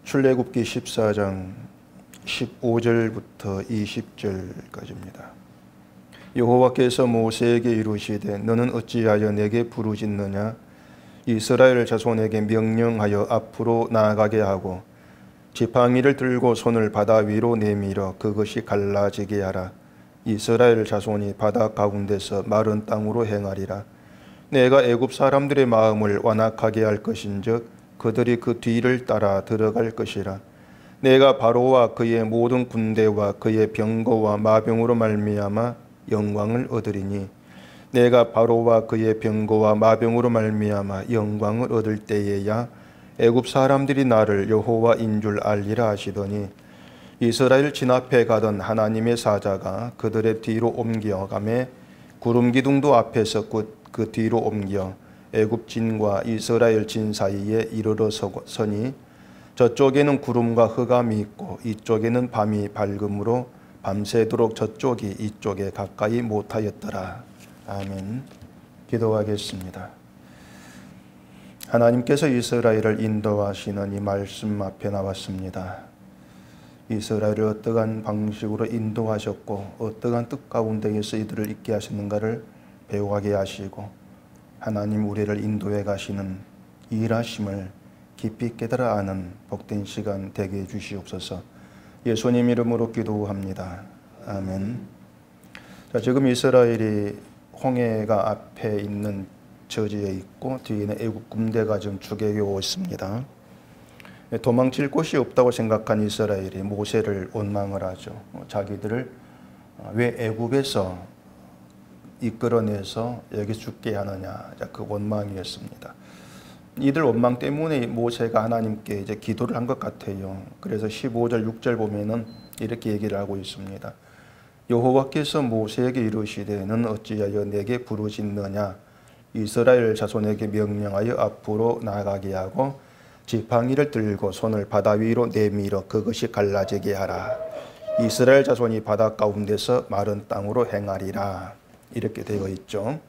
출애굽기 14장 15절부터 20절까지입니다. 여호와께서 모세에게 이르시되 너는 어찌하여 내게 부르짖느냐? 이스라엘 자손에게 명령하여 앞으로 나아가게 하고 지팡이를 들고 손을 바다 위로 내밀어 그것이 갈라지게 하라. 이스라엘 자손이 바다 가운데서 마른 땅으로 행하리라. 내가 애굽 사람들의 마음을 완악하게 할 것인즉 그들이 그 뒤를 따라 들어갈 것이라. 내가 바로와 그의 모든 군대와 그의 병거와 마병으로 말미암아 영광을 얻으리니 내가 바로와 그의 병거와 마병으로 말미암아 영광을 얻을 때에야 애굽 사람들이 나를 여호와인 줄 알리라 하시더니 이스라엘 진앞에 가던 하나님의 사자가 그들의 뒤로 옮겨가매 구름 기둥도 앞에서 그 뒤로 옮겨 애굽 진과 이스라엘 진 사이에 이르러 서니 저쪽에는 구름과 흑암이 있고 이쪽에는 밤이 밝음으로 밤새도록 저쪽이 이쪽에 가까이 못하였더라. 아멘. 기도하겠습니다. 하나님께서 이스라엘을 인도하시는 이 말씀 앞에 나왔습니다. 이스라엘을 어떠한 방식으로 인도하셨고 어떠한 뜻 가운데에서 이들을 있게 하셨는가를 배워가게 하시고 하나님 우리를 인도해 가시는 일하심을 깊이 깨달아 아는 복된 시간 되게 해주시옵소서. 예수님 이름으로 기도합니다. 아멘. 자, 지금 이스라엘이 홍해가 앞에 있는 저지에 있고 뒤에는 애국 군대가 지금 추격해 오고 있습니다. 도망칠 곳이 없다고 생각한 이스라엘이 모세를 원망을 하죠. 자기들을 왜 애국에서 이끌어내서 여기 죽게 하느냐, 그 원망이었습니다. 이들 원망 때문에 모세가 하나님께 이제 기도를 한 것 같아요. 그래서 15절 6절 보면은 이렇게 얘기를 하고 있습니다. 여호와께서 모세에게 이르시되 너는 어찌하여 내게 부르짖느냐? 이스라엘 자손에게 명령하여 앞으로 나아가게 하고 지팡이를 들고 손을 바다 위로 내밀어 그것이 갈라지게 하라. 이스라엘 자손이 바다 가운데서 마른 땅으로 행하리라. 이렇게 되어 있죠.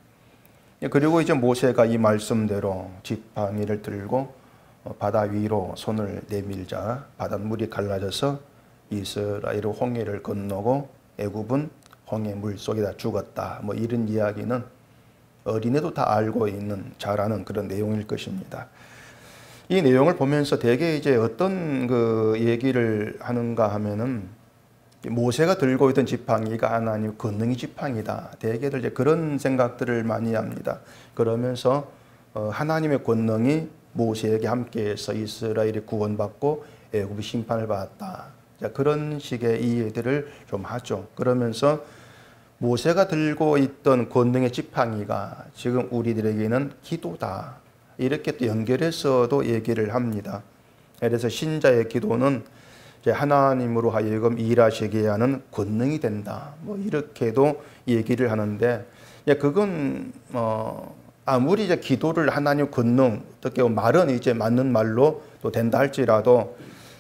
그리고 이제 모세가 이 말씀대로 지팡이를 들고 바다 위로 손을 내밀자 바닷물이 갈라져서 이스라엘의 홍해를 건너고 애굽은 홍해 물속에다 죽었다. 뭐 이런 이야기는 어린애도 다 알고 있는 잘 아는 그런 내용일 것입니다. 이 내용을 보면서 대개 이제 어떤 그 얘기를 하는가 하면은 모세가 들고 있던 지팡이가 하나님 권능의 지팡이다. 대개들 이제 그런 생각들을 많이 합니다. 그러면서 하나님의 권능이 모세에게 함께해서 이스라엘이 구원받고 애굽이 심판을 받았다. 그런 식의 이해들을 좀 하죠. 그러면서 모세가 들고 있던 권능의 지팡이가 지금 우리들에게는 기도다. 이렇게 또 연결해서도 얘기를 합니다. 그래서 신자의 기도는 이제 하나님으로 하여금 일하시게 하는 권능이 된다. 뭐 이렇게도 얘기를 하는데, 그건 아무리 이제 기도를 하나님 권능 어떻게 말은 이제 맞는 말로 또 된다 할지라도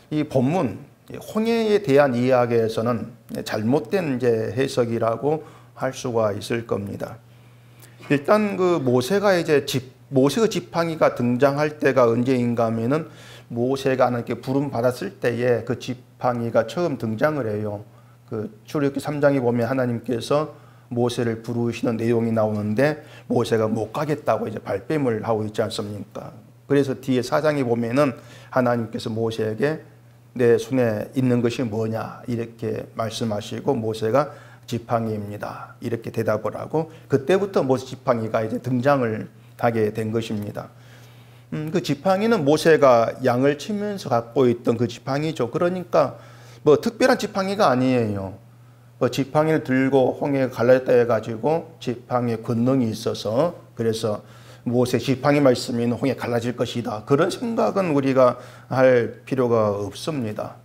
이 본문 홍해에 대한 이야기에서는 잘못된 이제 해석이라고 할 수가 있을 겁니다. 일단 그 모세가 이제 모세의 지팡이가 등장할 때가 언제인가 하면은 모세가 하나님께 부름 받았을 때에 그 지팡이가 처음 등장을 해요. 그 출애굽기 3장에 보면 하나님께서 모세를 부르시는 내용이 나오는데 모세가 못 가겠다고 이제 발뺌을 하고 있지 않습니까? 그래서 뒤에 4장에 보면은 하나님께서 모세에게 내 손에 있는 것이 뭐냐 이렇게 말씀하시고 모세가 지팡이입니다. 이렇게 대답을 하고 그때부터 모세 지팡이가 이제 등장을 하게 된 것입니다. 그 지팡이는 모세가 양을 치면서 갖고 있던 그 지팡이죠. 그러니까 뭐 특별한 지팡이가 아니에요. 뭐 지팡이를 들고 홍해가 갈라졌다 해가지고 지팡이에 권능이 있어서 그래서 모세 지팡이만 있으면 홍해 갈라질 것이다. 그런 생각은 우리가 할 필요가 없습니다.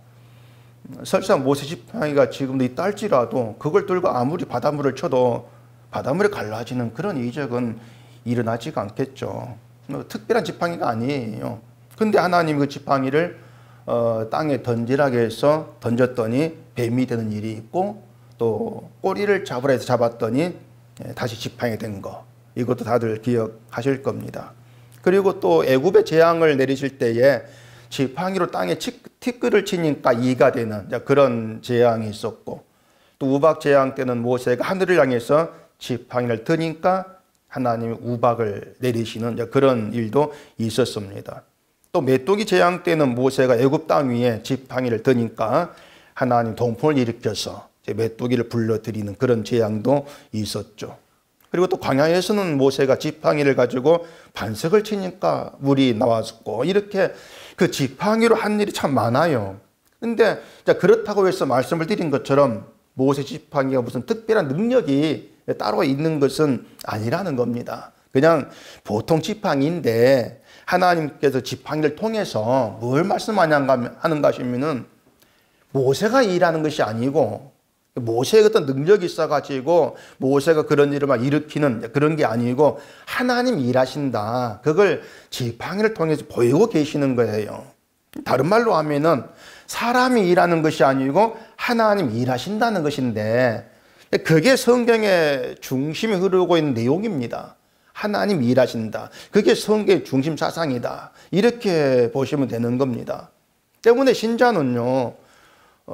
설사 모세 지팡이가 지금도 있다 할지라도 그걸 들고 아무리 바닷물을 쳐도 바닷물이 갈라지는 그런 이적은 일어나지가 않겠죠. 특별한 지팡이가 아니에요. 근데 하나님 그 지팡이를 땅에 던지라고 해서 던졌더니 뱀이 되는 일이 있고 또 꼬리를 잡으라 해서 잡았더니 다시 지팡이 된 거. 이것도 다들 기억하실 겁니다. 그리고 또 애굽의 재앙을 내리실 때에 지팡이로 땅에 티끌을 치니까 이가 되는 그런 재앙이 있었고, 또 우박 재앙 때는 모세가 하늘을 향해서 지팡이를 드니까 하나님이 우박을 내리시는 그런 일도 있었습니다. 또 메뚜기 재앙 때는 모세가 애굽 땅 위에 지팡이를 드니까 하나님 동풍을 일으켜서 메뚜기를 불러들이는 그런 재앙도 있었죠. 그리고 또 광야에서는 모세가 지팡이를 가지고 반석을 치니까 물이 나왔고, 이렇게 그 지팡이로 한 일이 참 많아요. 근데 그렇다고 해서 말씀을 드린 것처럼 모세 지팡이가 무슨 특별한 능력이 따로 있는 것은 아니라는 겁니다. 그냥 보통 지팡이인데 하나님께서 지팡이를 통해서 뭘 말씀하는가 하시면은 모세가 일하는 것이 아니고, 모세의 어떤 능력이 있어가지고 모세가 그런 일을 막 일으키는 그런 게 아니고 하나님 일하신다. 그걸 지팡이를 통해서 보이고 계시는 거예요. 다른 말로 하면은 사람이 일하는 것이 아니고 하나님 일하신다는 것인데, 그게 성경의 중심에 흐르고 있는 내용입니다. 하나님 일하신다. 그게 성경의 중심 사상이다. 이렇게 보시면 되는 겁니다. 때문에 신자는요,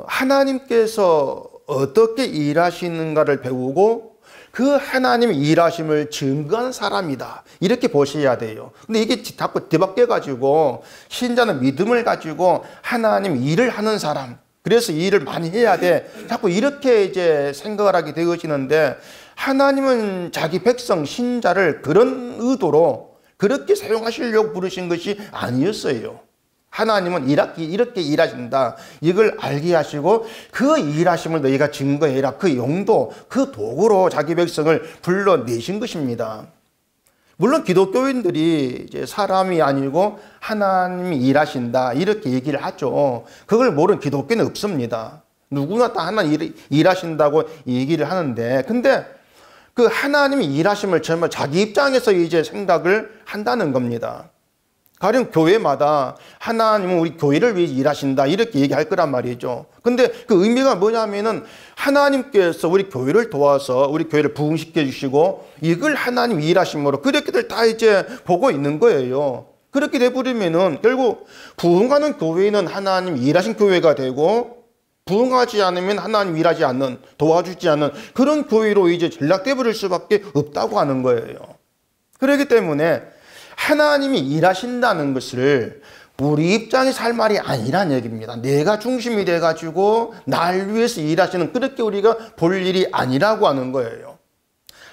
하나님께서 어떻게 일하시는가를 배우고 그 하나님의 일하심을 증거하는 사람이다. 이렇게 보셔야 돼요. 근데 이게 자꾸 뒤바뀌어가지고 신자는 믿음을 가지고 하나님 일을 하는 사람, 그래서 이 일을 많이 해야 돼. 자꾸 이렇게 이제 생각을 하게 되어지는데, 하나님은 자기 백성 신자를 그런 의도로 그렇게 사용하시려고 부르신 것이 아니었어요. 하나님은 이렇게 일하신다. 이걸 알게 하시고 그 일하심을 너희가 증거해라. 그 용도, 그 도구로 자기 백성을 불러내신 것입니다. 물론 기독교인들이 이제 사람이 아니고 하나님이 일하신다 이렇게 얘기를 하죠. 그걸 모르는 기독교는 없습니다. 누구나 다 하나님 일하신다고 얘기를 하는데, 근데 그 하나님이 일하심을 정말 자기 입장에서 이제 생각을 한다는 겁니다. 가령 교회마다 하나님은 우리 교회를 위해 일하신다 이렇게 얘기할 거란 말이죠. 근데 그 의미가 뭐냐면은 하나님께서 우리 교회를 도와서 우리 교회를 부흥시켜 주시고 이걸 하나님 일하심으로 그렇게들 다 이제 보고 있는 거예요. 그렇게 돼버리면은 결국 부흥하는 교회는 하나님 일하신 교회가 되고, 부흥하지 않으면 하나님 일하지 않는, 도와주지 않는 그런 교회로 이제 전락돼 버릴 수밖에 없다고 하는 거예요. 그렇기 때문에 하나님이 일하신다는 것을 우리 입장에서 할 말이 아니란 얘기입니다. 내가 중심이 돼가지고 날 위해서 일하시는, 그렇게 우리가 볼 일이 아니라고 하는 거예요.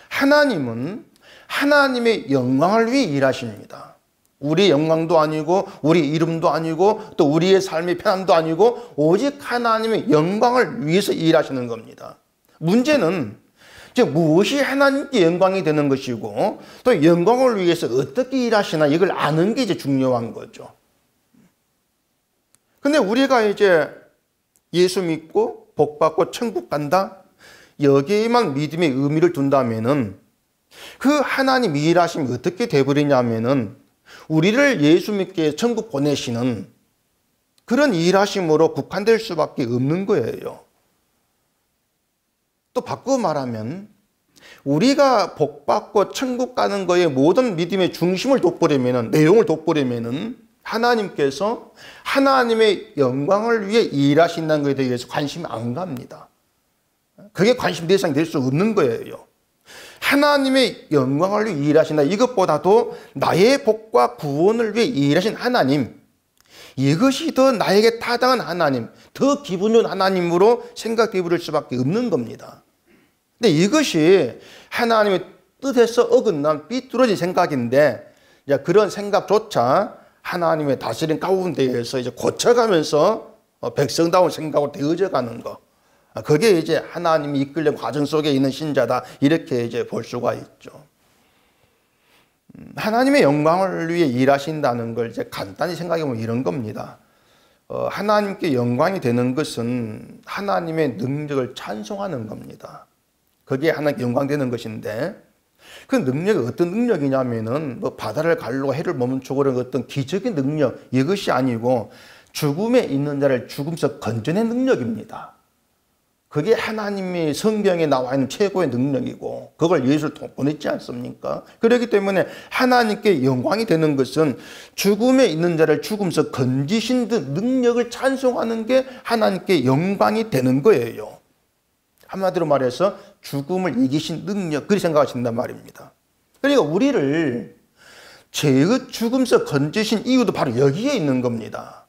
하나님은 하나님의 영광을 위해 일하십니다. 우리의 영광도 아니고 우리 이름도 아니고 또 우리의 삶의 편안도 아니고 오직 하나님의 영광을 위해서 일하시는 겁니다. 문제는 무엇이 하나님께 영광이 되는 것이고 또 영광을 위해서 어떻게 일하시나 이걸 아는 게 이제 중요한 거죠. 근데 우리가 이제 예수 믿고 복 받고 천국 간다, 여기에만 믿음의 의미를 둔다면은 그 하나님 일하심이 어떻게 돼버리냐면은 우리를 예수 믿게 천국 보내시는 그런 일하심으로 국한될 수밖에 없는 거예요. 또 바꾸어 말하면 우리가 복받고 천국 가는 거에 모든 믿음의 중심을 돋보려면, 내용을 돋보려면 하나님께서 하나님의 영광을 위해 일하신다는 것에 대해서 관심이 안 갑니다. 그게 관심 대상이 될 수 없는 거예요. 하나님의 영광을 위해 일하신다, 이것보다도 나의 복과 구원을 위해 일하신 하나님, 이것이 더 나에게 타당한 하나님, 더 기분 좋은 하나님으로 생각되어 버릴 수밖에 없는 겁니다. 근데 이것이 하나님의 뜻에서 어긋난 삐뚤어진 생각인데, 그런 생각조차 하나님의 다스림 가운데에서 이제 고쳐가면서 백성다운 생각으로 되어져 가는 거, 그게 이제 하나님이 이끌는 과정 속에 있는 신자다, 이렇게 이제 볼 수가 있죠. 하나님의 영광을 위해 일하신다는 걸 이제 간단히 생각해 보면 이런 겁니다. 하나님께 영광이 되는 것은 하나님의 능력을 찬송하는 겁니다. 그게 하나님께 영광되는 것인데, 그 능력이 어떤 능력이냐면은 뭐 바다를 가르고 해를 멈추고 그런 어떤 기적인 능력, 이것이 아니고 죽음에 있는 자를 죽음에서 건져낸 능력입니다. 그게 하나님이 성경에 나와 있는 최고의 능력이고 그걸 예수를 보냈지 않습니까? 그렇기 때문에 하나님께 영광이 되는 것은 죽음에 있는 자를 죽음에서 건지신 그 능력을 찬송하는 게 하나님께 영광이 되는 거예요. 한마디로 말해서 죽음을 이기신 능력, 그렇게 생각하신단 말입니다. 그러니까 우리를 죄의 죽음에서 건지신 이유도 바로 여기에 있는 겁니다.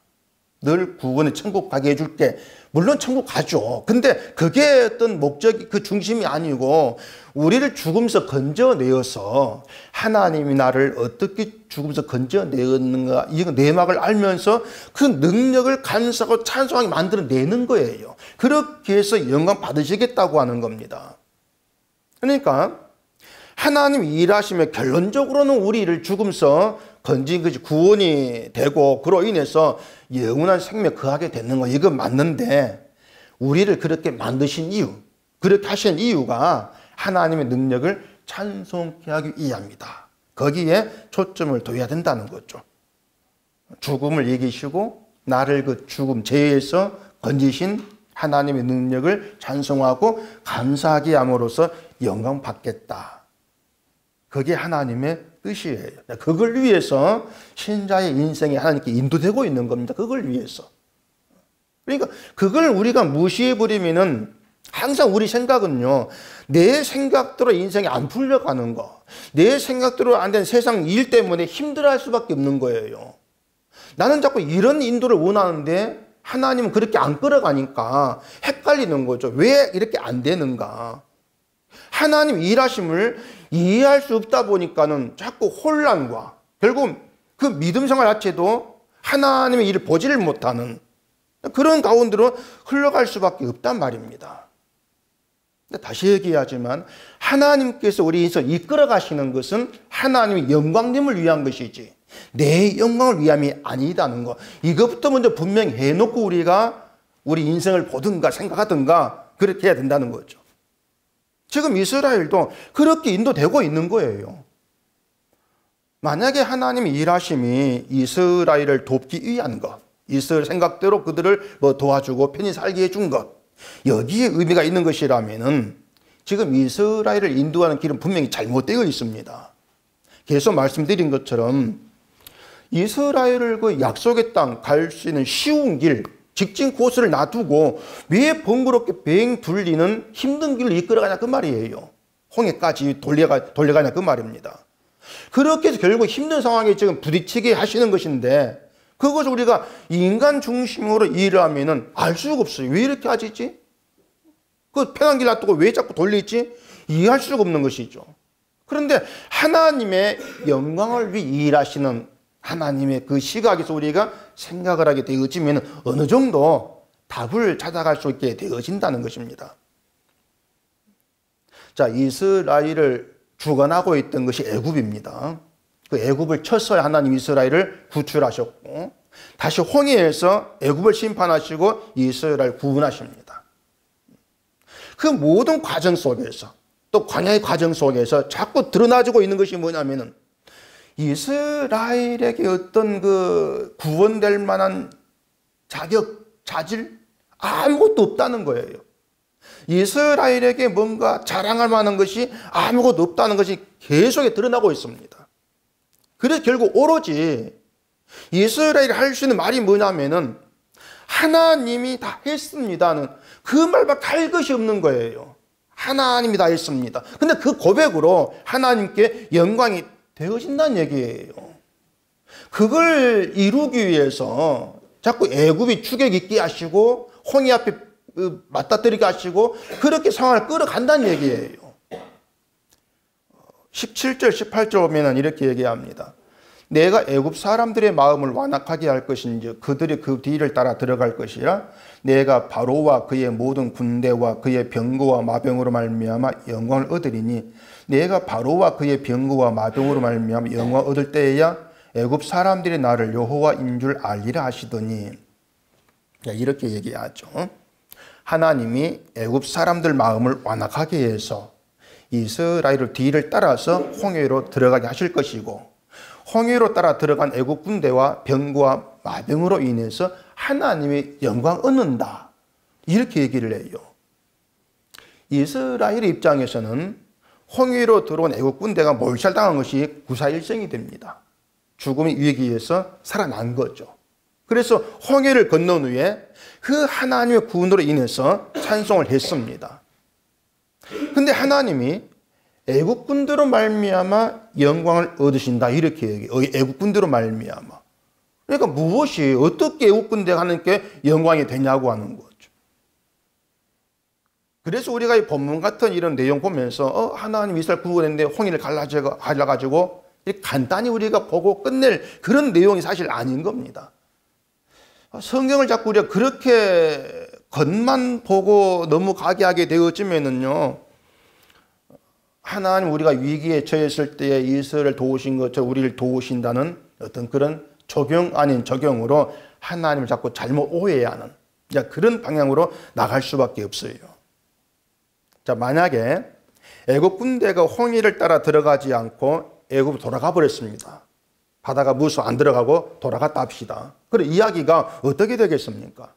늘 구원의 천국 가게 해줄게. 물론 천국 가죠. 근데 그게 어떤 목적이 그 중심이 아니고 우리를 죽음에서 건져내어서 하나님이 나를 어떻게 죽음에서 건져내었는가 이 내막을 알면서 그 능력을 감사하고 찬송하게 만들어내는 거예요. 그렇게 해서 영광 받으시겠다고 하는 겁니다. 그러니까 하나님 일하시면 결론적으로는 우리를 죽음에서 건진 것이 구원이 되고 그로 인해서 영원한 생명에 거하게 되는 거 이건 맞는데 우리를 그렇게 만드신 이유, 그렇게 하신 이유가 하나님의 능력을 찬송케 하기 위함이다. 거기에 초점을 둬야 된다는 거죠. 죽음을 이기시고 나를 그 죽음 죄에서 건지신 하나님의 능력을 찬송하고 감사하게 함으로써 영광 받겠다. 그게 하나님의 뜻이에요. 그걸 위해서 신자의 인생이 하나님께 인도되고 있는 겁니다. 그걸 위해서. 그러니까 그걸 우리가 무시해버리면은 항상 우리 생각은요, 내 생각대로 인생이 안 풀려가는 거, 내 생각대로 안 된 세상 일 때문에 힘들어할 수밖에 없는 거예요. 나는 자꾸 이런 인도를 원하는데 하나님은 그렇게 안 끌어가니까 헷갈리는 거죠. 왜 이렇게 안 되는가? 하나님 일하심을 이해할 수 없다 보니까는 자꾸 혼란과 결국 그 믿음 생활 자체도 하나님의 일을 보지를 못하는 그런 가운데로 흘러갈 수밖에 없단 말입니다. 다시 얘기하지만 하나님께서 우리 인생을 이끌어 가시는 것은 하나님의 영광님을 위한 것이지 내 영광을 위함이 아니다는 거. 이것부터 먼저 분명히 해놓고 우리가 우리 인생을 보든가 생각하든가 그렇게 해야 된다는 거죠. 지금 이스라엘도 그렇게 인도되고 있는 거예요. 만약에 하나님의 일하심이 이스라엘을 돕기 위한 것, 이스라엘 생각대로 그들을 도와주고 편히 살게 해준 것, 여기에 의미가 있는 것이라면은 지금 이스라엘을 인도하는 길은 분명히 잘못되어 있습니다. 계속 말씀드린 것처럼 이스라엘을 그 약속의 땅 갈 수 있는 쉬운 길, 직진 코스를 놔두고 왜 번거롭게 비행 둘리는 힘든 길을 이끌어가냐 그 말이에요. 홍해까지 돌려가냐 그 말입니다. 그렇게 해서 결국 힘든 상황에 지금 부딪히게 하시는 것인데 그것을 우리가 인간 중심으로 일을 하면은 알 수가 없어요. 왜 이렇게 하지? 그 편한 길 놔두고 왜 자꾸 돌리지? 이해할 수가 없는 것이죠. 그런데 하나님의 영광을 위해 일하시는 하나님의 그 시각에서 우리가 생각을 하게 되어지면 어느 정도 답을 찾아갈 수 있게 되어진다는 것입니다. 자, 이스라엘을 주관하고 있던 것이 애굽입니다. 그 애굽을 쳐서 하나님 이스라엘을 구출하셨고 다시 홍해에서 애굽을 심판하시고 이스라엘을 구원하십니다. 그 모든 과정 속에서 또 광야의 과정 속에서 자꾸 드러나지고 있는 것이 뭐냐면은 이스라엘에게 어떤 그 구원될 만한 자격, 자질 아무것도 없다는 거예요. 이스라엘에게 뭔가 자랑할 만한 것이 아무것도 없다는 것이 계속 드러나고 있습니다. 그래서 결국 오로지 이스라엘이 할 수 있는 말이 뭐냐면은 하나님이 다 했습니다는 그 말밖에 할 것이 없는 거예요. 하나님이 다 했습니다. 근데 그 고백으로 하나님께 영광이 되어진다는 얘기예요. 그걸 이루기 위해서 자꾸 애굽이 추격 있게 하시고 홍해 앞에 맞닥뜨리게 하시고 그렇게 상황을 끌어간다는 얘기예요. 17절 18절 보면 이렇게 얘기합니다. 내가 애굽 사람들의 마음을 완악하게 할 것인지 그들이 그 뒤를 따라 들어갈 것이라 내가 바로와 그의 모든 군대와 그의 병거와 마병으로 말미암아 영광을 얻으리니 내가 바로와 그의 병거와 마병으로 말미암아 영광을 얻을 때에야 애굽 사람들이 나를 여호와인 줄 알리라 하시더니 이렇게 얘기하죠. 하나님이 애굽 사람들 마음을 완악하게 해서 이스라엘을 뒤를 따라서 홍해로 들어가게 하실 것이고 홍해로 따라 들어간 애국 군대와 병거와 마병으로 인해서 하나님의 영광 얻는다. 이렇게 얘기를 해요. 이스라엘의 입장에서는 홍해로 들어온 애국 군대가 몰살당한 것이 구사일생이 됩니다. 죽음의 위기에서 살아난 거죠. 그래서 홍해를 건넌 후에 그 하나님의 구원으로 인해서 찬송을 했습니다. 근데 하나님이 애국 군대로 말미암아 영광을 얻으신다 이렇게 얘기해요. 애국 군대로 말미암아. 그러니까 무엇이 어떻게 애국 군대가 하나님께 영광이 되냐고 하는 거죠. 그래서 우리가 이 본문 같은 이런 내용 보면서 하나님 이스라엘 구원했는데 홍해를 갈라가지고 간단히 우리가 보고 끝낼 그런 내용이 사실 아닌 겁니다. 성경을 자꾸 우리가 그렇게 겉만 보고 넘어가게 하게 되어지면은요, 하나님 우리가 위기에 처했을 때에 이스라엘을 도우신 것처럼 우리를 도우신다는 어떤 그런 적용 아닌 적용으로 하나님을 자꾸 잘못 오해하는 그런 방향으로 나갈 수밖에 없어요. 자, 만약에 애국 군대가 홍해를 따라 들어가지 않고 애국으로 돌아가 버렸습니다. 바다가 무수 안 들어가고 돌아갔다 합시다. 그래 이야기가 어떻게 되겠습니까?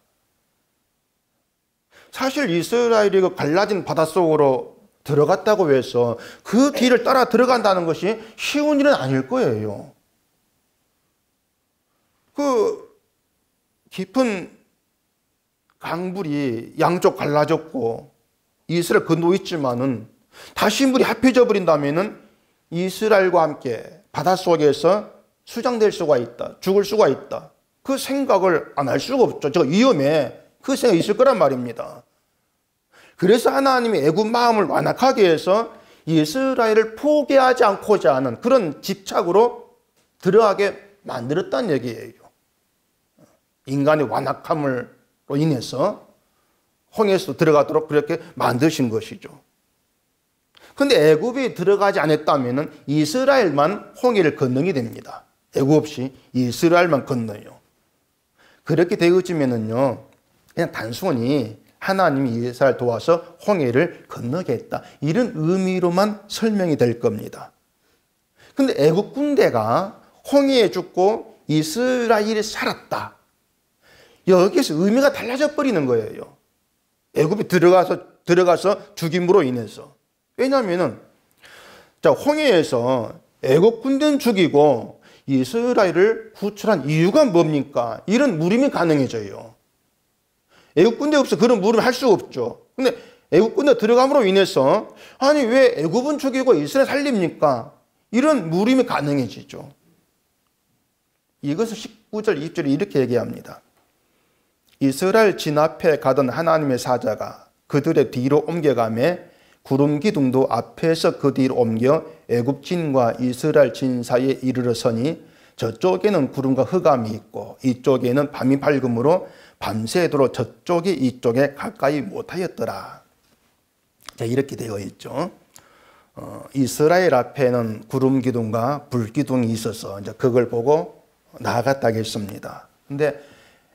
사실 이스라엘이 그 갈라진 바닷속으로 들어갔다고 해서 그 뒤를 따라 들어간다는 것이 쉬운 일은 아닐 거예요. 그 깊은 강물이 양쪽 갈라졌고 이스라엘 건너고 있지만은 다시 물이 합해져 버린다면은 이스라엘과 함께 바닷속에서 수장될 수가 있다. 죽을 수가 있다. 그 생각을 안 할 수가 없죠. 저 위험해. 그 생각이 있을 거란 말입니다. 그래서 하나님이 애굽 마음을 완악하게 해서 이스라엘을 포기하지 않고자 하는 그런 집착으로 들어가게 만들었다는 얘기예요. 인간의 완악함으로 인해서 홍해에서 들어가도록 그렇게 만드신 것이죠. 그런데 애굽이 들어가지 않았다면 이스라엘만 홍해를 건너게 됩니다. 애굽 없이 이스라엘만 건너요. 그렇게 되어지면은요, 그냥 단순히 하나님이 이스라엘 도와서 홍해를 건너게 했다. 이런 의미로만 설명이 될 겁니다. 그런데 애굽 군대가 홍해에 죽고 이스라엘이 살았다. 여기서 의미가 달라져 버리는 거예요. 애굽이 들어가서 죽임으로 인해서. 왜냐하면은 자, 홍해에서 애굽 군대는 죽이고 이스라엘을 구출한 이유가 뭡니까? 이런 물음이 가능해져요. 애굽 군대 없어 그런 물음을 할 수 없죠. 근데 애굽 군대 들어감으로 인해서 아니 왜 애굽은 죽이고 이스라엘 살립니까? 이런 물음이 가능해지죠. 이것을 19절, 20절에 이렇게 얘기합니다. 이스라엘 진 앞에 가던 하나님의 사자가 그들의 뒤로 옮겨가매 구름 기둥도 앞에서 그 뒤로 옮겨 애굽 진과 이스라엘 진 사이에 이르러 서니 저쪽에는 구름과 흑암이 있고 이쪽에는 밤이 밝음으로 밤새도록 저쪽이 이쪽에 가까이 못하였더라. 자, 이렇게 되어 있죠. 이스라엘 앞에는 구름 기둥과 불 기둥이 있어서 이제 그걸 보고 나아갔다 했습니다. 근데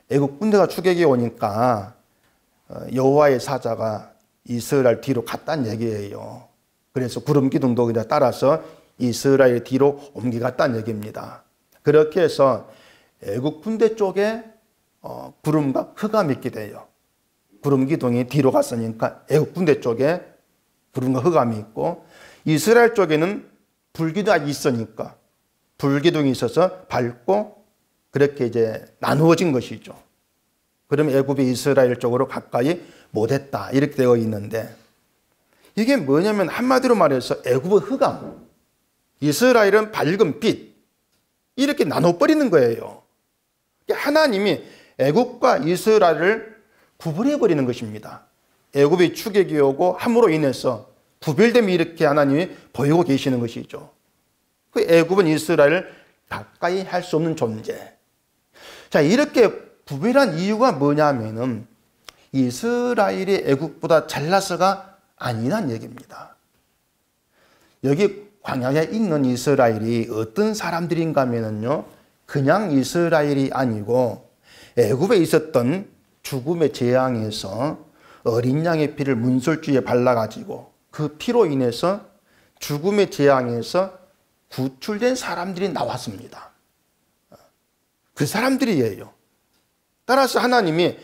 애국 군대가 추격이 오니까 여호와의 사자가 이스라엘 뒤로 갔다는 얘기예요. 그래서 구름 기둥도 그냥 따라서 이스라엘 뒤로 옮겨갔다는 얘기입니다. 그렇게 해서 애국 군대 쪽에 구름과 흑암이 있게 돼요. 구름 기둥이 뒤로 갔으니까 애국 군대 쪽에 구름과 흑암이 있고 이스라엘 쪽에는 불기둥이 있으니까 불기둥이 있어서 밝고 그렇게 이제 나누어진 것이죠. 그럼 애굽이 이스라엘 쪽으로 가까이 못했다 이렇게 되어 있는데 이게 뭐냐면 한마디로 말해서 애굽은 흑암, 이스라엘은 밝은 빛 이렇게 나눠버리는 거예요. 하나님이 애굽과 이스라엘을 구분해버리는 것입니다. 애굽이 추격이 오고 함으로 인해서 구별됨이 이렇게 하나님이 보이고 계시는 것이죠. 그 애굽은 이스라엘을 가까이 할 수 없는 존재. 자, 이렇게 구별한 이유가 뭐냐면은 이스라엘이 애굽보다 잘나서가 아니란 얘기입니다. 여기 광야에 있는 이스라엘이 어떤 사람들인가 하면요, 그냥 이스라엘이 아니고 애굽에 있었던 죽음의 재앙에서 어린 양의 피를 문설주에 발라가지고 그 피로 인해서 죽음의 재앙에서 구출된 사람들이 나왔습니다. 그 사람들이에요. 따라서 하나님이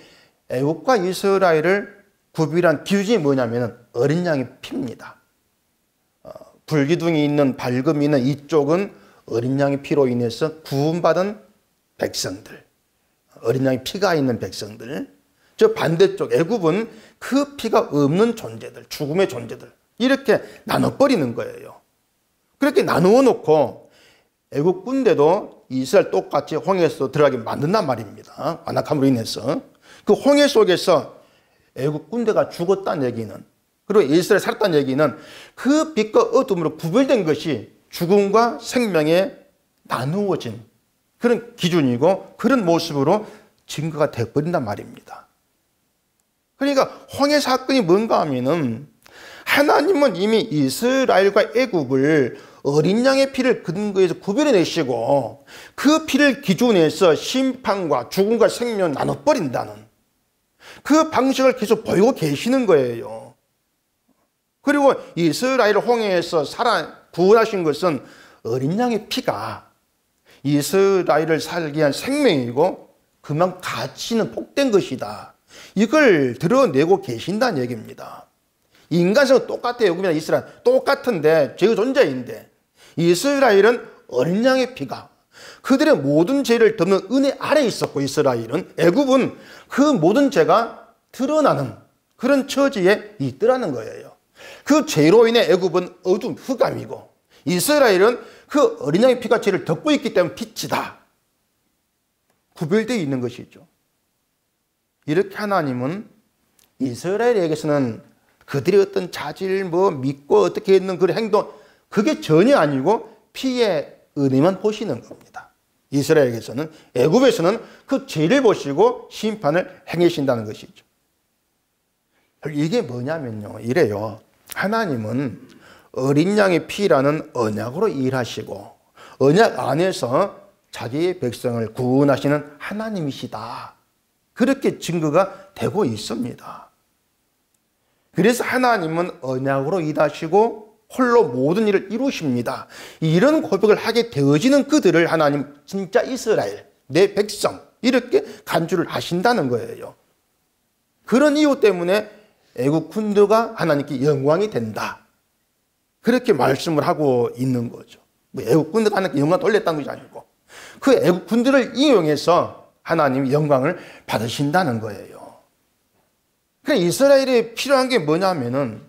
애굽과 이스라엘을 구별한 기준이 뭐냐면 어린 양의 피입니다. 불기둥이 있는 밝음이 있는 이쪽은 어린 양의 피로 인해서 구원받은 백성들, 어린 양의 피가 있는 백성들. 저 반대쪽 애굽은 그 피가 없는 존재들, 죽음의 존재들, 이렇게 나눠버리는 거예요. 그렇게 나누어 놓고 애굽 군대도 이스라엘 똑같이 홍해에서 들어가게 만든단 말입니다. 완악함으로 인해서. 그 홍해 속에서 애굽 군대가 죽었다는 얘기는, 그리고 이스라엘 살았다는 얘기는 그 빛과 어둠으로 구별된 것이 죽음과 생명에 나누어진 그런 기준이고 그런 모습으로 증거가 되어버린단 말입니다. 그러니까 홍해 사건이 뭔가 하면은 하나님은 이미 이스라엘과 애굽을 어린 양의 피를 근거해서 구별해내시고 그 피를 기준해서 심판과 죽음과 생명을 나눠버린다는 그 방식을 계속 보이고 계시는 거예요. 그리고 이스라엘 홍해에서 구원하신 것은 어린 양의 피가 이스라엘을 살게 한 생명이고 그만큼 가치는 복된 것이다. 이걸 드러내고 계신다는 얘기입니다. 인간성은 똑같아요. 애굽이나 이스라엘 똑같은데 죄의 존재인데 이스라엘은 어린 양의 피가 그들의 모든 죄를 덮는 은혜 아래에 있었고 이스라엘은, 애굽은 그 모든 죄가 드러나는 그런 처지에 있더라는 거예요. 그 죄로 인해 애굽은 어두운 흑암이고 이스라엘은 그 어린 양의 피가 죄를 덮고 있기 때문에 빛이다. 구별되어 있는 것이죠. 이렇게 하나님은 이스라엘에게서는 그들의 어떤 자질, 믿고 어떻게 했는 그런 행동, 그게 전혀 아니고 피의 은혜만 보시는 겁니다. 이스라엘에게서는, 애굽에서는 그 죄를 보시고 심판을 행하신다는 것이죠. 이게 뭐냐면요, 이래요. 하나님은 어린 양의 피라는 언약으로 일하시고 언약 안에서 자기의 백성을 구원하시는 하나님이시다. 그렇게 증거가 되고 있습니다. 그래서 하나님은 언약으로 일하시고 홀로 모든 일을 이루십니다. 이런 고백을 하게 되어지는 그들을 하나님 진짜 이스라엘, 내 백성, 이렇게 간주를 하신다는 거예요. 그런 이유 때문에 애국 군대가 하나님께 영광이 된다. 그렇게 말씀을 하고 있는 거죠. 애국 군대가 하나님께 영광 돌렸다는 것이 아니고 그 애국 군대를 이용해서 하나님이 영광을 받으신다는 거예요. 그러니까 이스라엘에 필요한 게 뭐냐면은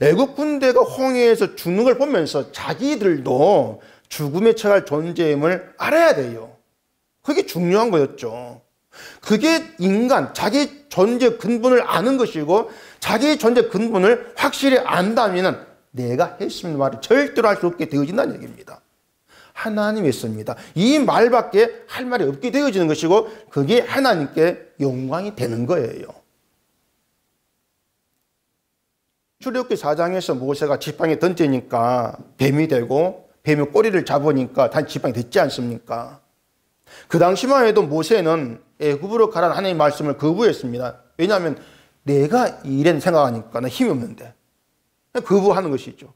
애국 군대가 홍해에서 죽는 걸 보면서 자기들도 죽음에 처할 존재임을 알아야 돼요. 그게 중요한 거였죠. 그게 인간, 자기 존재 근본을 아는 것이고 자기 존재 근본을 확실히 안다면 내가 했습니다 말을 절대로 할 수 없게 되어진다는 얘기입니다. 하나님이 했습니다. 이 말밖에 할 말이 없게 되어지는 것이고 그게 하나님께 영광이 되는 거예요. 출애굽기 4장에서 모세가 지팡이 던지니까 뱀이 되고 뱀이 꼬리를 잡으니까 단 지팡이 됐지 않습니까? 그 당시만 해도 모세는 애굽으로 가라는 하나님의 말씀을 거부했습니다. 왜냐하면 내가 이런 생각하니까 나 힘이 없는데 거부하는 것이죠.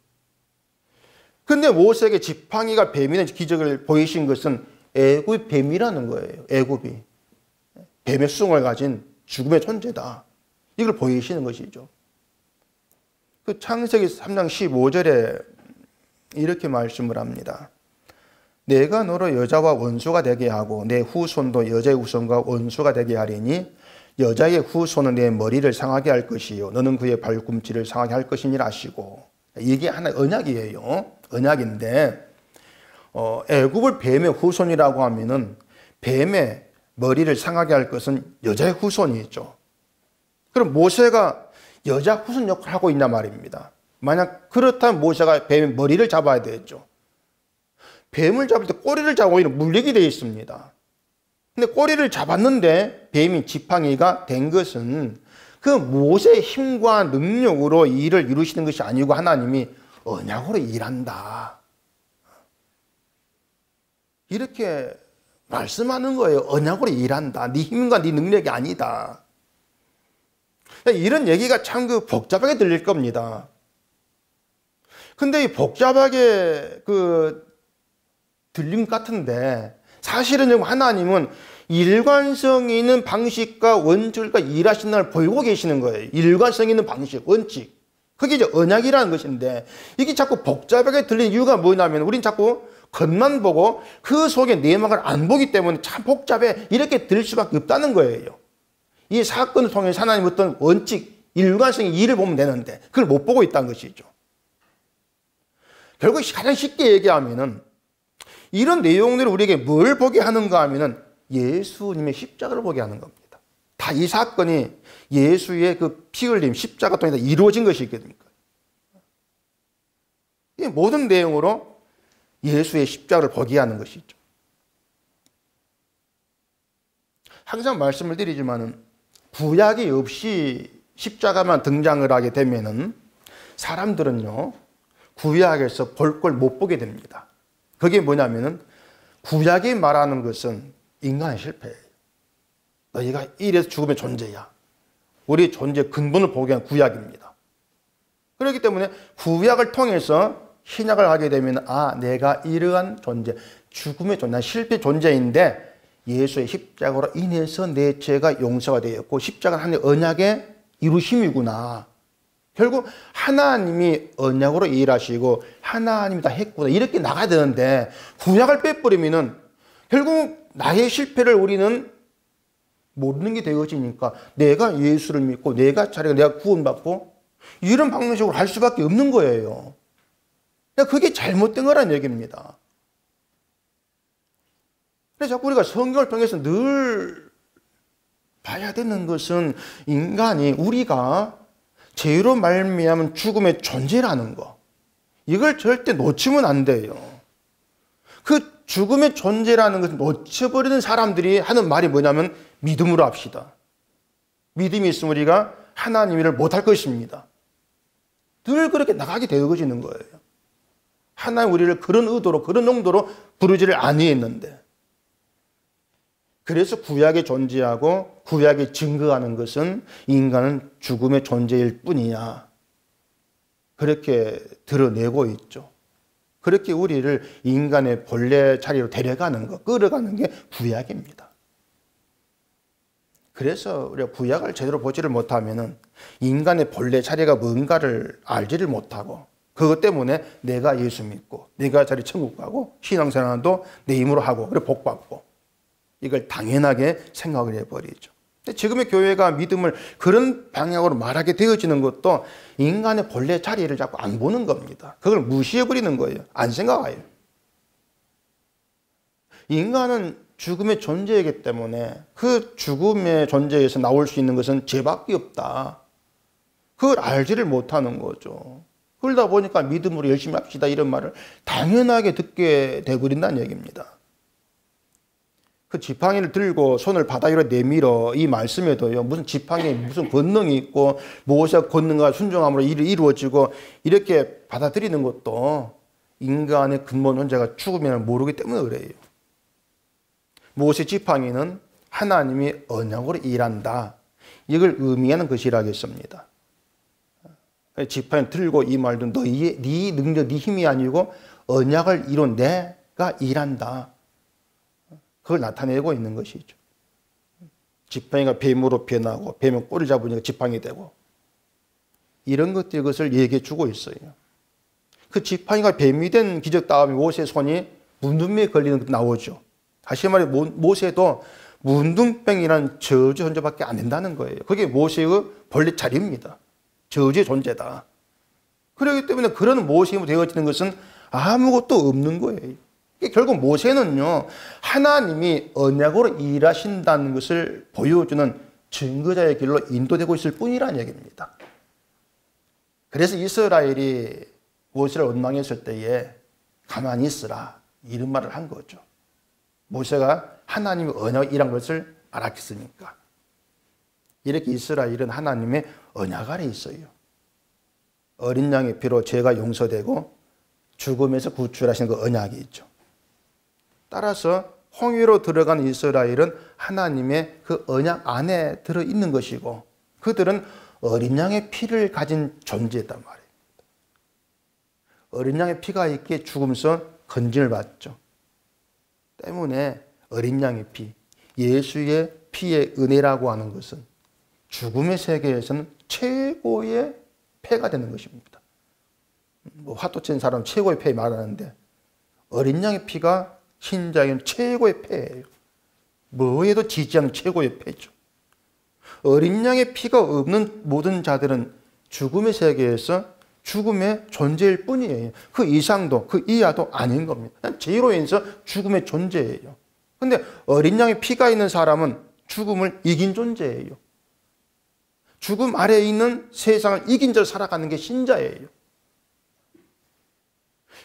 근데 모세에게 지팡이가 뱀이라는 기적을 보이신 것은 애굽이 뱀이라는 거예요. 애굽이 뱀의 수을 가진 죽음의 존재다. 이걸 보이시는 것이죠. 그 창세기 3장 15절에 이렇게 말씀을 합니다. 내가 너로 여자와 원수가 되게 하고 내 후손도 여자의 후손과 원수가 되게 하리니 여자의 후손은 내 머리를 상하게 할 것이요 너는 그의 발꿈치를 상하게 할 것이니라 하시고, 이게 하나의 언약이에요. 언약인데 애굽을 뱀의 후손이라고 하면은 뱀의 머리를 상하게 할 것은 여자의 후손이죠. 그럼 모세가 여자 후손 역할을 하고 있단 말입니다. 만약 그렇다면 모세가 뱀의 머리를 잡아야 되겠죠. 뱀을 잡을 때 꼬리를 잡고 오히려 물리게 되어 있습니다. 근데 꼬리를 잡았는데 뱀이 지팡이가 된 것은 그 모세의 힘과 능력으로 일을 이루시는 것이 아니고 하나님이 언약으로 일한다. 이렇게 말씀하는 거예요. 언약으로 일한다. 네 힘과 네 능력이 아니다. 이런 얘기가 참 복잡하게 들릴 겁니다. 근데 이 복잡하게 들림 같은데 사실은 하나님은 일관성 있는 방식과 원칙과 일하시는 걸 보이고 계시는 거예요. 일관성 있는 방식, 원칙. 그게 이제 언약이라는 것인데 이게 자꾸 복잡하게 들리는 이유가 뭐냐면 우린 자꾸 겉만 보고 그 속에 내막을 안 보기 때문에 참 복잡해 이렇게 들릴 수밖에 없다는 거예요. 이 사건을 통해서 하나님 어떤 원칙, 일관성의 일을 보면 되는데 그걸 못 보고 있다는 것이죠. 결국 가장 쉽게 얘기하면은 이런 내용들을 우리에게 뭘 보게 하는가 하면은 예수님의 십자가를 보게 하는 겁니다. 다 이 사건이 예수의 그 피 흘림 십자가 통해서 이루어진 것이거든요. 이 모든 내용으로 예수의 십자가를 보게 하는 것이죠. 항상 말씀을 드리지만은 구약이 없이 십자가만 등장을 하게 되면은 사람들은요 구약에서 볼 걸 못 보게 됩니다. 그게 뭐냐면은 구약이 말하는 것은 인간의 실패예요. 너희가 이래서 죽음의 존재야. 우리 존재의 근본을 보게 한 구약입니다. 그렇기 때문에 구약을 통해서 신약을 하게 되면 아 내가 이러한 존재, 죽음의 존재, 실패 존재인데 예수의 십자가로 인해서 내 죄가 용서가 되었고 십자가는 하나님의 언약의 이루심이구나. 결국 하나님이 언약으로 일하시고 하나님이 다 했구나 이렇게 나가야 되는데 구약을 빼버리면은 결국 나의 실패를 우리는 모르는 게 되어지니까 내가 예수를 믿고 내가 차례가 내가 구원받고 이런 방식으로 할 수밖에 없는 거예요. 그게 잘못된 거라는 얘기입니다. 그래서 자꾸 우리가 성경을 통해서 늘 봐야 되는 것은 인간이 우리가 죄로 말미암은 죽음의 존재라는 거. 이걸 절대 놓치면 안 돼요. 그 죽음의 존재라는 것을 놓쳐버리는 사람들이 하는 말이 뭐냐면 믿음으로 합시다. 믿음이 있으면 우리가 하나님 일을 못할 것입니다. 늘 그렇게 나가게 되어지는 거예요. 하나님 우리를 그런 의도로 그런 용도로 부르지를 아니했는데 그래서 구약에 존재하고 구약에 증거하는 것은 인간은 죽음의 존재일 뿐이야. 그렇게 드러내고 있죠. 그렇게 우리를 인간의 본래 자리로 데려가는 것, 끌어가는 게 구약입니다. 그래서 우리가 구약을 제대로 보지를 못하면은 인간의 본래 자리가 뭔가를 알지를 못하고 그것 때문에 내가 예수 믿고 내가 자리 천국 가고 신앙생활도 내 힘으로 하고 그래 복 받고 이걸 당연하게 생각을 해버리죠. 지금의 교회가 믿음을 그런 방향으로 말하게 되어지는 것도 인간의 본래 자리를 자꾸 안 보는 겁니다. 그걸 무시해버리는 거예요. 안 생각해요. 인간은 죽음의 존재이기 때문에 그 죽음의 존재에서 나올 수 있는 것은 죄밖에 없다. 그걸 알지를 못하는 거죠. 그러다 보니까 믿음으로 열심히 합시다 이런 말을 당연하게 듣게 되어버린다는 얘기입니다. 그 지팡이를 들고 손을 바다 위로 내밀어 이 말씀에도요 무슨 지팡이에 무슨 권능이 있고 무엇이 권능과 순종함으로 일이 이루어지고 이렇게 받아들이는 것도 인간의 근본 존재가 죽음을 모르기 때문에 그래요. 모세 지팡이는 하나님이 언약으로 일한다. 이걸 의미하는 것이라겠습니다. 지팡이 들고 이 말도 너희의 네 능력, 네 힘이 아니고 언약을 이룬 내가 일한다. 그걸 나타내고 있는 것이죠. 지팡이가 뱀으로 변하고 뱀은 꼬리 잡으니까 지팡이 되고 이런 것들이 그것을 얘기해 주고 있어요. 그 지팡이가 뱀이 된 기적 다음에 모세의 손이 문둥병에 걸리는 것도 나오죠. 다시 말해 모세도 문둥병이라는 저주 존재밖에 안 된다는 거예요. 그게 모세의 본래 자리입니다. 저주의 존재다. 그렇기 때문에 그런 모세로 되어지는 것은 아무것도 없는 거예요. 결국 모세는요 하나님이 언약으로 일하신다는 것을 보여주는 증거자의 길로 인도되고 있을 뿐이라는 얘기입니다. 그래서 이스라엘이 모세를 원망했을 때에 가만히 있으라 이런 말을 한 거죠. 모세가 하나님의 언약을 일한 것을 알았겠습니까? 이렇게 이스라엘은 하나님의 언약 아래 있어요. 어린 양의 피로 죄가 용서되고 죽음에서 구출하신 그 언약이 있죠. 따라서 홍해로 들어간 이스라엘은 하나님의 그 언약 안에 들어있는 것이고 그들은 어린 양의 피를 가진 존재였단 말이에요. 어린 양의 피가 있기에 죽음에서 건짐을 받죠. 때문에 어린 양의 피, 예수의 피의 은혜라고 하는 것은 죽음의 세계에서는 최고의 패가 되는 것입니다. 뭐 화도 친 사람 최고의 패 말하는데 어린 양의 피가 신자에게는 최고의 패예요. 뭐에도 지지 않는 최고의 패죠. 어린 양의 피가 없는 모든 자들은 죽음의 세계에서 죽음의 존재일 뿐이에요. 그 이상도 그 이하도 아닌 겁니다. 그냥 죄로 인해서 죽음의 존재예요. 근데 어린 양의 피가 있는 사람은 죽음을 이긴 존재예요. 죽음 아래에 있는 세상을 이긴 자로 살아가는 게 신자예요.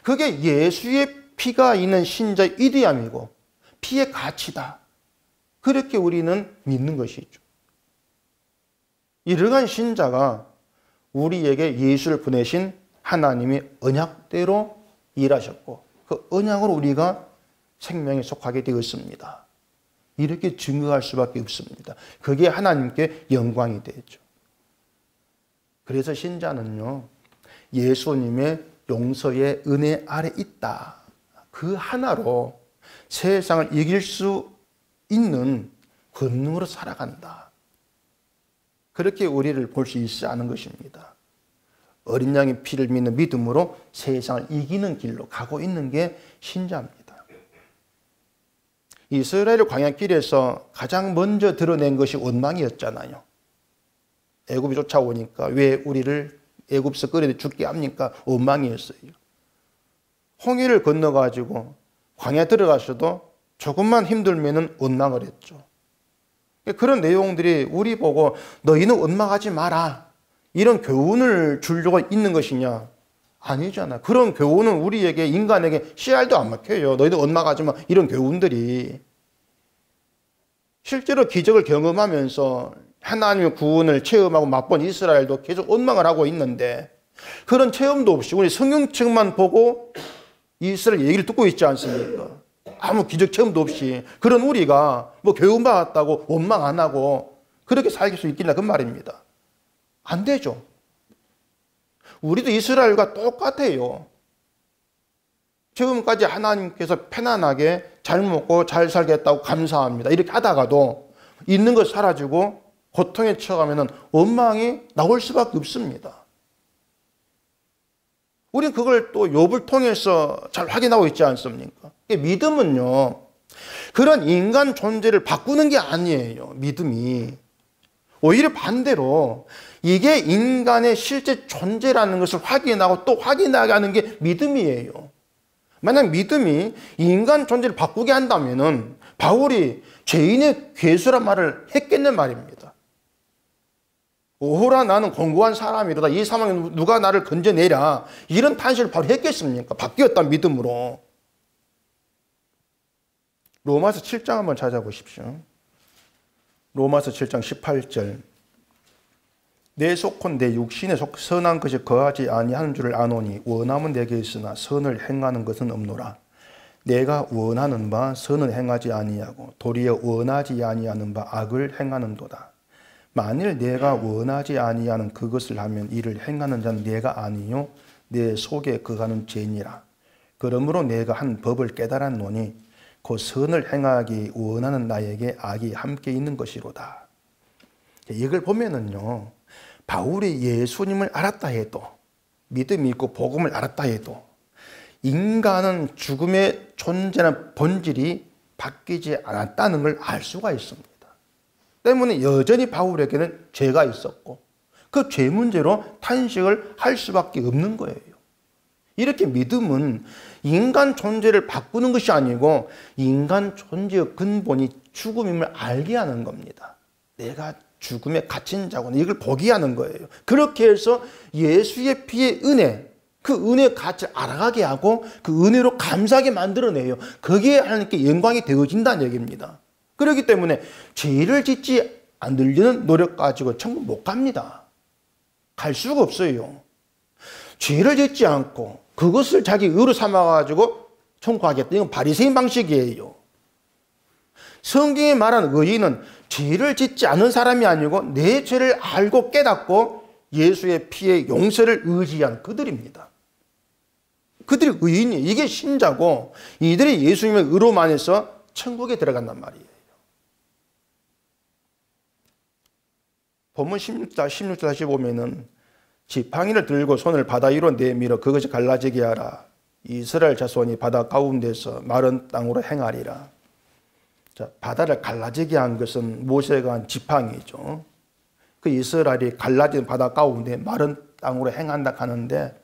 그게 예수의 피가 있는 신자의 위대함이고 피의 가치다. 그렇게 우리는 믿는 것이죠. 이러한 신자가 우리에게 예수를 보내신 하나님의 언약대로 일하셨고 그 언약으로 우리가 생명에 속하게 되었습니다. 이렇게 증거할 수밖에 없습니다. 그게 하나님께 영광이 되죠. 그래서 신자는요, 예수님의 용서의 은혜 아래 있다. 그 하나로 세상을 이길 수 있는 권능으로 살아간다. 그렇게 우리를 볼 수 있어야 하는 것입니다. 어린 양의 피를 믿는 믿음으로 세상을 이기는 길로 가고 있는 게 신자입니다. 이스라엘 광야길에서 가장 먼저 드러낸 것이 원망이었잖아요. 애굽이 쫓아오니까 왜 우리를 애굽에서 끌어내 죽게 합니까? 원망이었어요. 홍해를 건너가지고 광야 들어가서도 조금만 힘들면은 원망을 했죠. 그런 내용들이 우리 보고 너희는 원망하지 마라. 이런 교훈을 주려고 있는 것이냐? 아니잖아. 그런 교훈은 우리에게 인간에게 씨알도 안 막혀요. 너희들 원망하지 마. 이런 교훈들이. 실제로 기적을 경험하면서 하나님의 구원을 체험하고 맛본 이스라엘도 계속 원망을 하고 있는데 그런 체험도 없이 우리 성경책만 보고 이스라엘 얘기를 듣고 있지 않습니까? 아무 기적 체험도 없이 그런 우리가 뭐 교훈받았다고 원망 안 하고 그렇게 살 수 있겠냐 그 말입니다. 안 되죠. 우리도 이스라엘과 똑같아요. 지금까지 하나님께서 편안하게 잘 먹고 잘 살겠다고 감사합니다. 이렇게 하다가도 있는 것 사라지고 고통에 처하면 원망이 나올 수밖에 없습니다. 우리는 그걸 또 욥을 통해서 잘 확인하고 있지 않습니까? 믿음은요, 그런 인간 존재를 바꾸는 게 아니에요. 믿음이. 오히려 반대로 이게 인간의 실제 존재라는 것을 확인하고 또 확인하게 하는 게 믿음이에요. 만약 믿음이 인간 존재를 바꾸게 한다면은 바울이 죄인의 괴수란 말을 했겠는 말입니다. 오호라 나는 공고한 사람이로다. 이 상황에 누가 나를 건져내랴. 이런 탄식을 바로 했겠습니까? 바뀌었다 믿음으로. 로마서 7장 한번 찾아보십시오. 로마서 7장 18절. 내 속혼 내 육신에 속 선한 것이 거하지 아니하는 줄을 아노니 원함은 내게 있으나 선을 행하는 것은 없노라. 내가 원하는 바 선은 행하지 아니하고 도리어 원하지 아니하는 바 악을 행하는도다. 만일 내가 원하지 아니하는 그것을 하면 이를 행하는 자는 내가 아니요 내 속에 거하는 죄니라. 그러므로 내가 한 법을 깨달았노니 그 선을 행하기 원하는 나에게 악이 함께 있는 것이로다. 이걸 보면은요, 바울이 예수님을 알았다 해도, 믿음이 있고 복음을 알았다 해도 인간은 죽음의 존재나 본질이 바뀌지 않았다는 걸 알 수가 있습니다. 때문에 여전히 바울에게는 죄가 있었고 그 죄 문제로 탄식을 할 수밖에 없는 거예요. 이렇게 믿음은 인간 존재를 바꾸는 것이 아니고 인간 존재의 근본이 죽음임을 알게 하는 겁니다. 내가 죽음에 갇힌 자구나. 이걸 보게 하는 거예요. 그렇게 해서 예수의 피의 은혜, 그 은혜의 가치를 알아가게 하고 그 은혜로 감사하게 만들어내요. 거기에 하나님께 영광이 되어진다는 얘기입니다. 그렇기 때문에 죄를 짓지 않으려는 노력 가지고 천국 못 갑니다. 갈 수가 없어요. 죄를 짓지 않고 그것을 자기 의로 삼아가지고 천국 가겠다. 이건 바리새인 방식이에요. 성경에 말하는 의인은 죄를 짓지 않은 사람이 아니고 내 죄를 알고 깨닫고 예수의 피의 용서를 의지한 그들입니다. 그들이 의인이 이게 신자고 이들이 예수님의 의로만 해서 천국에 들어간단 말이에요. 본문 16절 다시 보면은 지팡이를 들고 손을 바다 위로 내밀어 그것이 갈라지게 하라. 이스라엘 자손이 바다 가운데서 마른 땅으로 행하리라. 자, 바다를 갈라지게 한 것은 모세가 한 지팡이죠. 그 이스라엘이 갈라진 바다 가운데 마른 땅으로 행한다 하는데,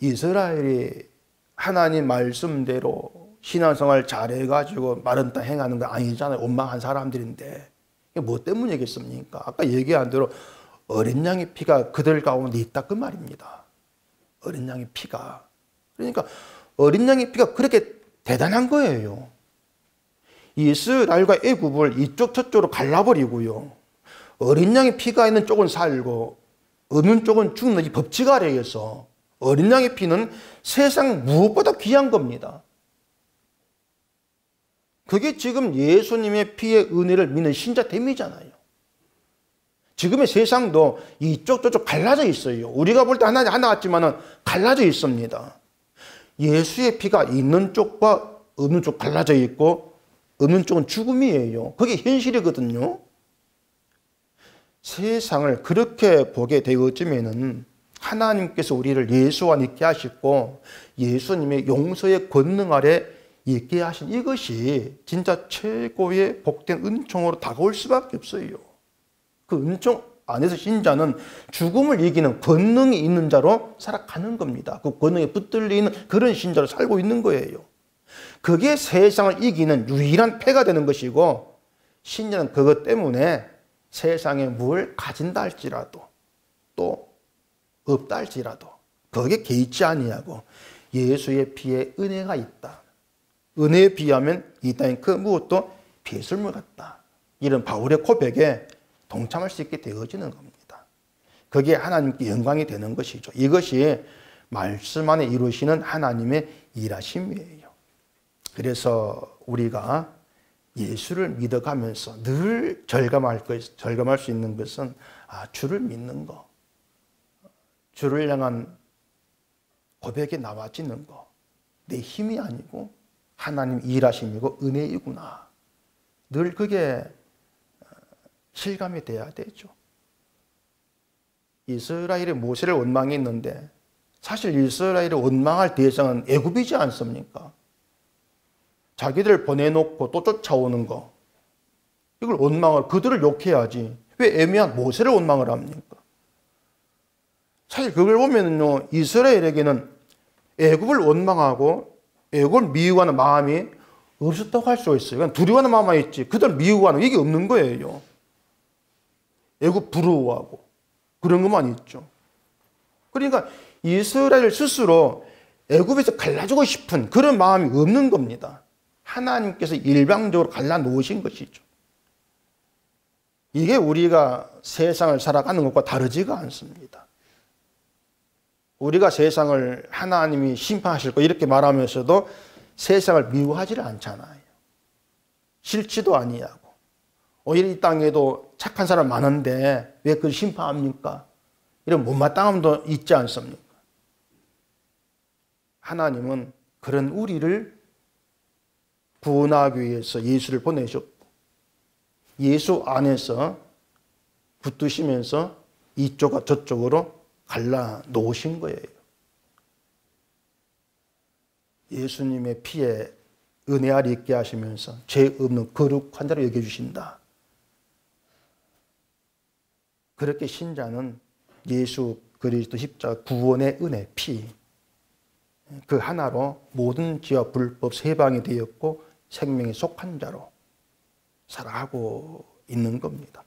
이스라엘이 하나님 말씀대로 신앙생활 잘해가지고 마른 땅 행하는 거 아니잖아요. 원망한 사람들인데 이게 뭐 때문이겠습니까? 아까 얘기한 대로 어린 양의 피가 그들 가운데 있다 그 말입니다. 어린 양의 피가. 그러니까 어린 양의 피가 그렇게 대단한 거예요. 이스라엘과 애굽을 이쪽 저쪽으로 갈라버리고요. 어린 양의 피가 있는 쪽은 살고 없는 쪽은 죽는 이 법칙 아래에서 어린 양의 피는 세상 무엇보다 귀한 겁니다. 그게 지금 예수님의 피의 은혜를 믿는 신자됨이잖아요. 지금의 세상도 이쪽 저쪽 갈라져 있어요. 우리가 볼 때 하나 같지만 갈라져 있습니다. 예수의 피가 있는 쪽과 없는 쪽 갈라져 있고 없는 쪽은 죽음이에요. 그게 현실이거든요. 세상을 그렇게 보게 되어지면은 하나님께서 우리를 예수 안에 있게 하시고 예수님의 용서의 권능 아래 있게 하신 이것이 진짜 최고의 복된 은총으로 다가올 수밖에 없어요. 그 은총 안에서 신자는 죽음을 이기는 권능이 있는 자로 살아가는 겁니다. 그 권능에 붙들리는 그런 신자로 살고 있는 거예요. 그게 세상을 이기는 유일한 패가 되는 것이고, 신자는 그것 때문에 세상에 뭘 가진다 할지라도 또 없다 할지라도 거기에 개의치 아니하고 예수의 피에 은혜가 있다. 은혜에 비하면 이 땅의 그 무엇도 배설물 같다. 이런 바울의 고백에 동참할 수 있게 되어지는 겁니다. 그게 하나님께 영광이 되는 것이죠. 이것이 말씀 안에 이루시는 하나님의 일하심이에요. 그래서 우리가 예수를 믿어가면서 늘 절감할 수 있는 것은 주를 믿는 거, 주를 향한 고백에 나와지는 거, 내 힘이 아니고 하나님 일하심이고 은혜이구나. 늘 그게 실감이 돼야 되죠. 이스라엘이 모세를 원망했는데 사실 이스라엘이 원망할 대상은 애굽이지 않습니까? 자기들 보내놓고 또 쫓아오는 거, 이걸 원망을, 그들을 욕해야지 왜 애매한 모세를 원망을 합니까? 사실 그걸 보면요, 이스라엘에게는 애굽을 원망하고 애굽을 미워하는 마음이 없었다고 할 수 있어요. 그냥 두려워하는 마음만 있지 그들 미워하는 이게 없는 거예요. 애굽 부러워하고 그런 것만 있죠. 그러니까 이스라엘 스스로 애굽에서 갈라지고 싶은 그런 마음이 없는 겁니다. 하나님께서 일방적으로 갈라놓으신 것이죠. 이게 우리가 세상을 살아가는 것과 다르지가 않습니다. 우리가 세상을 하나님이 심판하실 거 이렇게 말하면서도 세상을 미워하지를 않잖아요. 싫지도 아니하고. 오히려 이 땅에도 착한 사람 많은데 왜 그걸 심판합니까? 이런 못마땅함도 있지 않습니까? 하나님은 그런 우리를 구원하기 위해서 예수를 보내셨고, 예수 안에서 붙드시면서 이쪽과 저쪽으로 갈라 놓으신 거예요. 예수님의 피에 은혜 아래 있게 하시면서 죄 없는 거룩한 자로 여겨주신다. 그렇게 신자는 예수 그리스도 십자가 구원의 은혜, 피, 그 하나로 모든 죄와 불법 세방이 되었고 생명에 속한 자로 살아가고 있는 겁니다.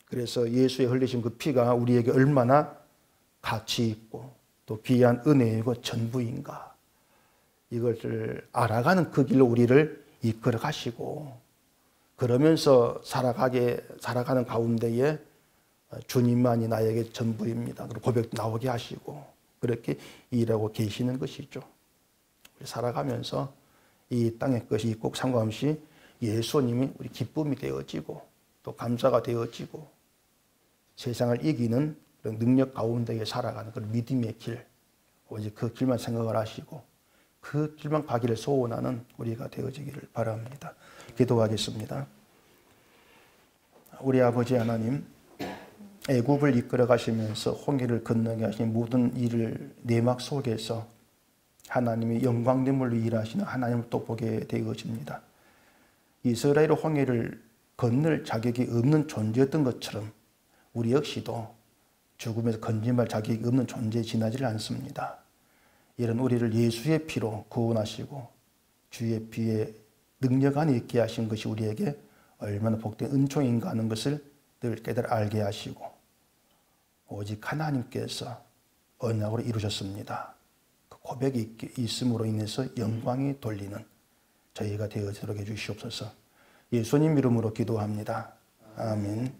그래서 예수의 흘리신 그 피가 우리에게 얼마나 가치 있고 또 귀한 은혜이고 전부인가, 이것을 알아가는 그 길로 우리를 이끌어 가시고, 그러면서 살아가는 가운데에 주님만이 나에게 전부입니다. 그리고 고백도 나오게 하시고 그렇게 일하고 계시는 것이죠. 살아가면서 이 땅의 것이 꼭 상관없이 예수님이 우리 기쁨이 되어지고 또 감사가 되어지고 세상을 이기는 그런 능력 가운데에 살아가는 그런 믿음의 길, 오직 그 길만 생각을 하시고 그 길만 가기를 소원하는 우리가 되어지기를 바랍니다. 기도하겠습니다. 우리 아버지 하나님, 애굽을 이끌어 가시면서 홍해를 건너게 하신 모든 일을 내막 속에서 하나님이 영광됨으로 일하시는 하나님을 또 보게 되어집니다. 이스라엘 홍해를 건널 자격이 없는 존재였던 것처럼 우리 역시도 죽음에서 건짐할 자격이 없는 존재에 지나지를 않습니다. 이런 우리를 예수의 피로 구원하시고 주의 피에 능력 안에 있게 하신 것이 우리에게 얼마나 복된 은총인가 하는 것을 늘 깨달아 알게 하시고 오직 하나님께서 언약으로 이루셨습니다. 그 고백이 있음으로 인해서 영광이 돌리는 저희가 되어지도록 해주시옵소서. 예수님 이름으로 기도합니다. 아멘.